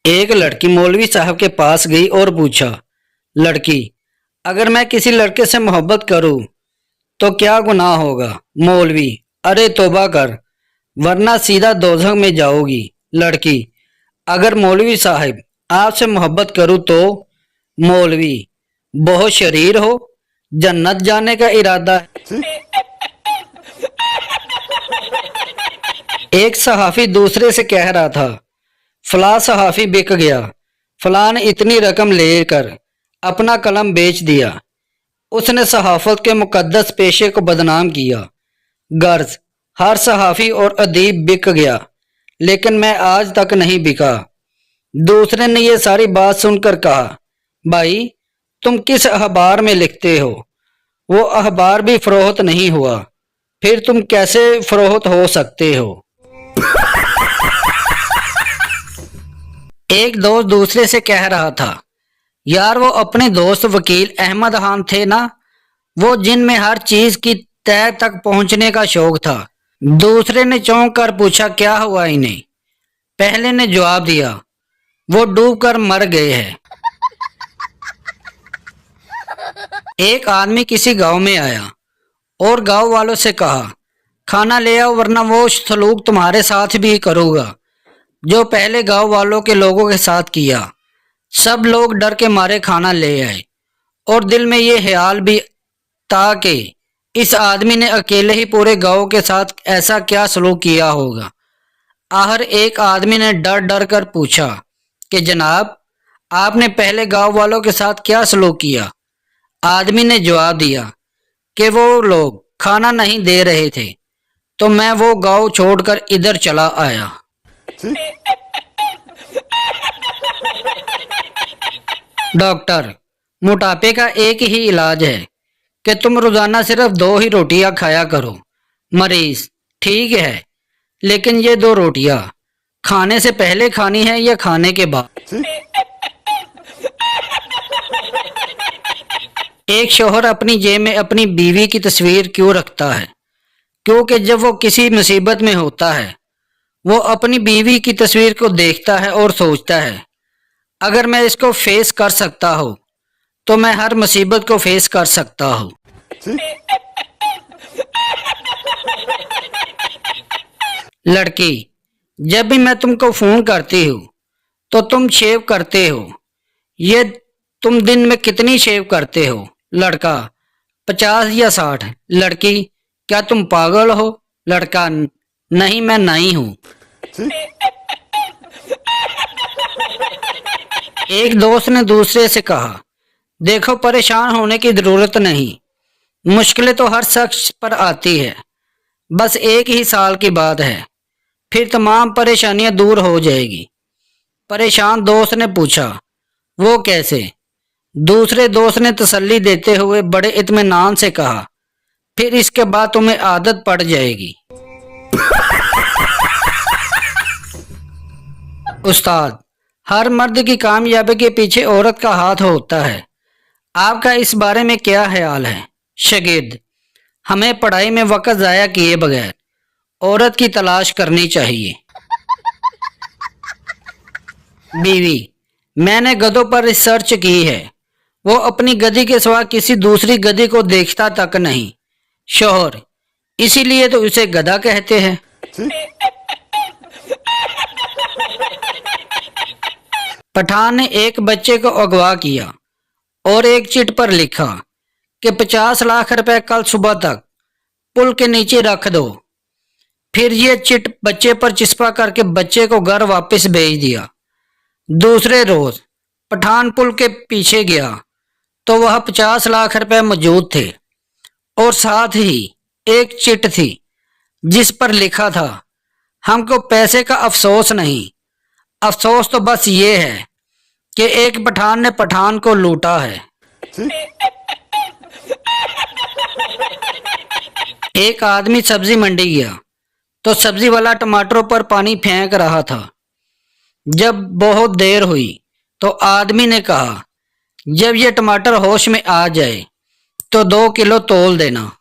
एक लड़की मौलवी साहब के पास गई और पूछा, लड़की, अगर मैं किसी लड़के से मोहब्बत करूं तो क्या गुनाह होगा? मौलवी, अरे तौबा कर, वरना सीधा दोज़ख में जाओगी। लड़की, अगर मौलवी साहब आपसे मोहब्बत करूं तो? मौलवी, बहुत शरीर हो, जन्नत जाने का इरादा है। एक सहाफी दूसरे से कह रहा था, फला सहाफी बिक गया, फला ने इतनी रकम लेकर अपना कलम बेच दिया। उसने सहाफत के मुकद्दस पेशे को बदनाम किया। गर्ज हर सहाफी और अदीब बिक गया, लेकिन मैं आज तक नहीं बिका। दूसरे ने यह सारी बात सुनकर कहा, भाई तुम किस अखबार में लिखते हो? वो अखबार भी फरोख्त नहीं हुआ, फिर तुम कैसे फरोख्त हो सकते हो? एक दोस्त दूसरे से कह रहा था, यार वो अपने दोस्त वकील अहमद खान थे ना, वो जिनमें हर चीज की तह तक पहुंचने का शौक था। दूसरे ने चौंक कर पूछा, क्या हुआ इन्हें? पहले ने जवाब दिया, वो डूब कर मर गए हैं। एक आदमी किसी गांव में आया और गांव वालों से कहा, खाना ले आओ वरना वो सलूक तुम्हारे साथ भी करूंगा जो पहले गांव वालों के लोगों के साथ किया। सब लोग डर के मारे खाना ले आए और दिल में ये ख्याल भी था कि इस आदमी ने अकेले ही पूरे गांव के साथ ऐसा क्या सलूक किया होगा। आखिर एक आदमी ने डर डर कर पूछा कि जनाब, आपने पहले गांव वालों के साथ क्या सलूक किया? आदमी ने जवाब दिया कि वो लोग खाना नहीं दे रहे थे, तो मैं वो गांव छोड़कर इधर चला आया। डॉक्टर, मोटापे का एक ही इलाज है कि तुम रोजाना सिर्फ 2 ही रोटियां खाया करो। मरीज, ठीक है, लेकिन ये 2 रोटियां खाने से पहले खानी है या खाने के बाद? एक शौहर अपनी जेब में अपनी बीवी की तस्वीर क्यों रखता है? क्योंकि जब वो किसी मुसीबत में होता है, वो अपनी बीवी की तस्वीर को देखता है और सोचता है, अगर मैं इसको फेस कर सकता हूँ तो मैं हर मुसीबत को फेस कर सकता हूँ। लड़की, जब भी मैं तुमको फोन करती हूँ तो तुम शेव करते हो, ये तुम दिन में कितनी शेव करते हो? लड़का, 50 या 60। लड़की, क्या तुम पागल हो? लड़का, नहीं, मैं नहीं हूँ। एक दोस्त ने दूसरे से कहा, देखो परेशान होने की जरूरत नहीं, मुश्किलें तो हर शख्स पर आती है, बस 1 ही साल की बात है, फिर तमाम परेशानियां दूर हो जाएगी। परेशान दोस्त ने पूछा, वो कैसे? दूसरे दोस्त ने तसल्ली देते हुए बड़े इत्मीनान से कहा, फिर इसके बाद तुम्हें आदत पड़ जाएगी। उस्ताद, हर मर्द की कामयाबी के पीछे औरत का हाथ होता है, आपका इस बारे में क्या ख्याल है? शागिर्द, हमें पढ़ाई में वक्त ज़ाया किए बगैर औरत की तलाश करनी चाहिए। बीवी, मैंने गधों पर रिसर्च की है, वो अपनी गधी के सिवा किसी दूसरी गधी को देखता तक नहीं। शौहर, इसीलिए तो उसे गधा कहते हैं। पठान ने एक बच्चे को अगवा किया और एक चिट पर लिखा कि 50 लाख रुपए कल सुबह तक पुल के नीचे रख दो। फिर ये चिट बच्चे पर चिपका करके बच्चे को घर वापस भेज दिया। दूसरे रोज पठान पुल के पीछे गया तो वह 50 लाख रुपए मौजूद थे और साथ ही एक चिट थी जिस पर लिखा था, हमको पैसे का अफसोस नहीं, अफसोस तो बस ये है कि एक पठान ने पठान को लूटा है। एक आदमी सब्जी मंडी गया तो सब्जी वाला टमाटरों पर पानी फेंक रहा था। जब बहुत देर हुई तो आदमी ने कहा, जब ये टमाटर होश में आ जाए तो 2 किलो तोल देना।